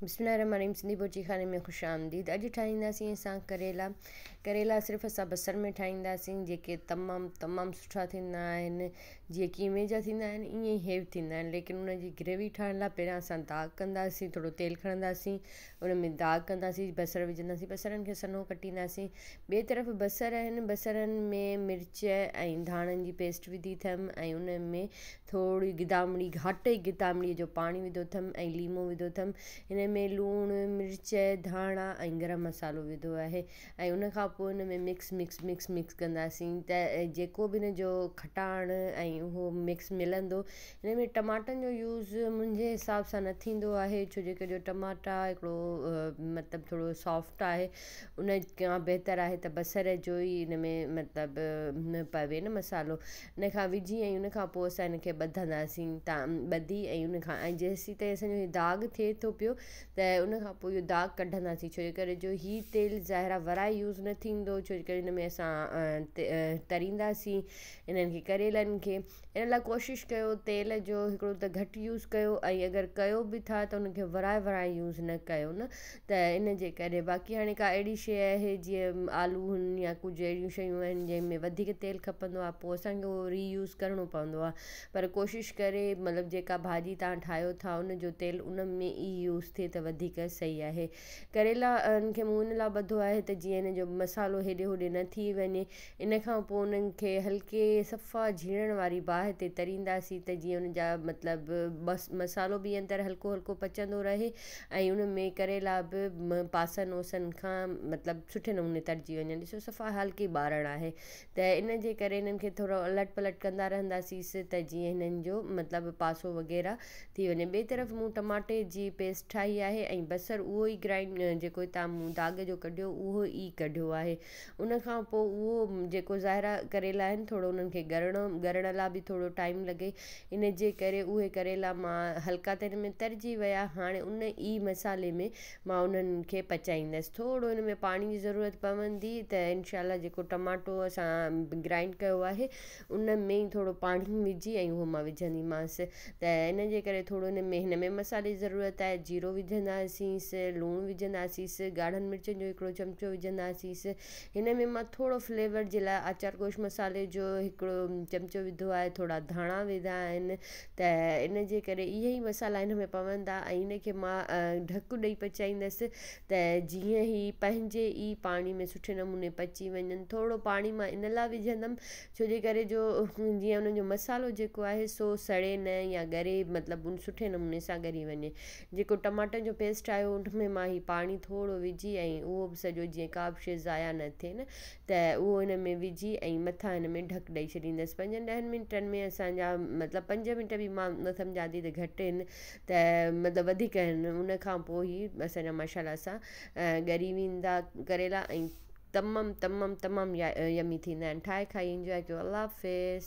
बिस्मिल्लाहिर्रहमानिर्रहीम। सिंधी भुर्जी खाने में ख़ुशि आमदीद। अॼु ठाहींदासीं असां करेला सिर्फ़ु असां बसर में ठाहींदासीं, जेके तमामु सुठा थींदा आहिनि। जीअं कीमे जा थींदा आहिनि ईअं ई हेव थींदा आहिनि, लेकिन उनजी ग्रेवी ठाहिण लाइ पहिरियां असां दाग कंदासीं। थोरो तेल खणंदासीं, उन में दाग कंदासीं, बसर विझंदासीं, बसरनि खे सन्हो कटींदासीं। ॿिए तरफ़ बसर आहिनि, बसरनि में मिर्च ऐं धाणनि जी पेस्ट विधी अथमि ऐं उन में थोरी गिदामड़ी, घाटे गिदामड़ीअ जो पाणी विधो अथमि ऐं लीमो विधो अथमि। हिन में लूणु, मिर्च, धाणा ऐं गरम मसालो विधो आहे ऐं उन खां पोइ हिन में मिक्स कंदासीं त जेको बि हिन जो खटाण ऐं उहो मिक्स मिलंदो। हिन में टमाटनि जो यूज़ मुंहिंजे हिसाब सां न थींदो आहे, छो जे जो टमाटा हिकिड़ो मतिलबु थोरो सॉफ्ट आहे, उन खां बहितर आहे त बसर जो ई हिन में मतिलबु पवे न मसालो। इन खां विझी ऐं उन खां पोइ असां हिन खे ॿधंदासीं ॿधी ऐं उन खां ऐं जेसीं ताईं असांजो दाग थिए थो पियो त उन खां पोइ इहो दाग कढंदासीं, छो जे करे जो हीउ तेल ज़ाहिरा वराए यूज़ न थींदो, छो जे करे हिन में असां तरींदासीं इन्हनि खे करेलनि खे। इन लाइ कोशिशि कयो तेल जो हिकिड़ो त घटि यूज़ कयो, ऐं अगरि कयो बि था त उनखे वराए यूज़ न कयो न, त इन जे करे। बाक़ी हाणे का अहिड़ी शइ आहे जीअं आलू आहिनि या कुझु अहिड़ियूं शयूं आहिनि जंहिंमें वधीक तेल खपंदो आहे, पोइ असांखे उहो रीयूज़ करिणो पवंदो आहे। पर कोशिशि करे मतिलबु जेका भाॼी तव्हां ठाहियो था उन जो तेल उन में ई यूज़ थिए त वधीक सही आहे। करेला खे मूं इन लाइ ॿधो आहे त जीअं हिन जो मसालो हेॾे होॾे न थी वञे। इन खां पोइ उन्हनि खे हल्के सफ़ा झीणण वारी बाहि ते तरींदासीं त जीअं उन जा मतिलबु मसालो बि अंदरि हल्को हल्को पचंदो रहे ऐं उन में करेला बि पासनि ओसनि खां मतिलबु सुठे नमूने तरिजी वञनि। ॾिसो सफ़ा हल्की ॿारण आहे, त इन जे करे इन्हनि खे थोरो अलट पलट कंदा रहंदासीं त जीअं हिननि जो मतिलबु पासो वग़ैरह थी वञे। ॿिए तरफ़ मूं टमाटे जी पेस्ट ठाही आहे ऐं बसर उहो ई ग्राइंड जेको तव्हां मूं दाग जो कढियो उहो ई कढियो आहे। उन खां पोइ उहो जेको ज़ाहिरा करेला आहिनि थोरो उन्हनि खे ॻरण लाइ बि थोरो टाइम लॻे, इन जे करे उहे करेला मां हल्का त हिन में तरिजी विया। हाणे उन ई मसाले में मां उन्हनि खे पचाईंदसि। थोरो हिन में पाणी जी ज़रूरत पवंदी त इनशा जेको टमाटो असां ग्राइंड कयो आहे उन में ई थोरो पाणी विझी ऐं उहो मां विझंदीमांसि। त इन जे करे थोरो हिन में मसाले जी ज़रूरत आहे। जीरो विझंदासीं, लूणु विझंदासीं, ॻाढ़नि मिर्चनि जो हिकिड़ो चमिचो विझंदासीं। हिन में मां थोरो फ्लेवर जे लाइ आचार गोश मसाले जो हिकिड़ो चमिचो विधो आहे, थोरा धाणा विधा आहिनि। त इन जे करे इहे ई मसाला हिन में पवंदा ऐं इन खे मां ढकु ॾेई पचाईंदसि त जीअं ई पंहिंजे ई पाणी में सुठे नमूने पची वञनि। थोरो पाणी मां इन लाइ विझंदमि छो जे करे जो जीअं उन जो मसालो जेको आहे सो सड़े न या ॻरे, मतिलबु सुठे नमूने सां ॻरी वञे। जेको टमाटनि जो पेस्ट आयो उन में मां ही पाणी थोरो विझी ऐं उहो बि सॼो जीअं का बि शइ ज़ाया न थिए न, त उहो हिन में विझी ऐं मथां हिन में ढकु ॾेई छॾींदसि। 5-10 मिंटनि में असांजा मतिलबु 5 मिंट बि मां न सम्झां थी त घटि आहिनि, त मतिलबु वधीक आहिनि। उन खां पोइ ई असांजा मसाला सां ॻरी वेंदा करेला ऐं तमामु यमी थींदा आहिनि। ठाहे खाई इंजॉय कयो। अल्लाह हाफ़िज़।